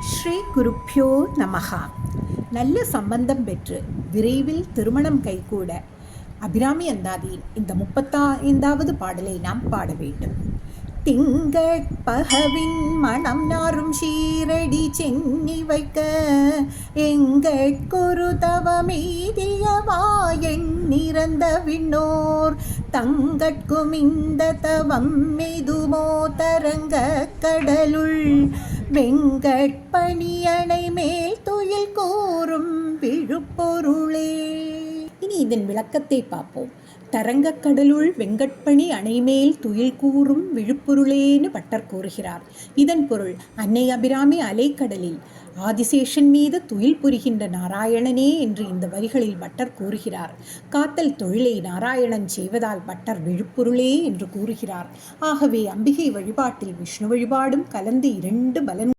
ஸ்ரீ குருப்பியோ நமஹா. நல்ல சம்பந்தம் பெற்று விரைவில் திருமணம் கைகூட அபிராமி அந்தாதியின் இந்த 35வது பாடலை நாம் பாட வேண்டும். திங்கட்பகவின் மனம் நாரும் ஷீரடி சென்னி வைக்க எங்கட்கொரு தவமீதியவா எண்ணிறந்த விண்ணோர் தங்கட்கும் இந்த தவம் மெதுமோ தரங்க கடலுள் வெங்கட்பணியணை மேல் துயில் கூறும் விழுப்பொருளே. இனி இதன் விளக்கத்தை பார்ப்போம். தரங்கக்கடலுள் வெங்கட்பணி அணைமேல் துயில் கூறும் விழுப்பொருளேன்னு பட்டர் கூறுகிறார். இதன் பொருள், அன்னை அபிராமி அலைக்கடலில் ஆதிசேஷன் மீது துயில் புரிகின்ற நாராயணனே என்று இந்த வரிகளில் பட்டர் கூறுகிறார். காத்தல் தொழிலை நாராயணன் செய்வதால் பட்டர் விழுப்பொருளே என்று கூறுகிறார். ஆகவே அம்பிகை வழிபாட்டில் விஷ்ணு வழிபாடும் கலந்து 2 பலன்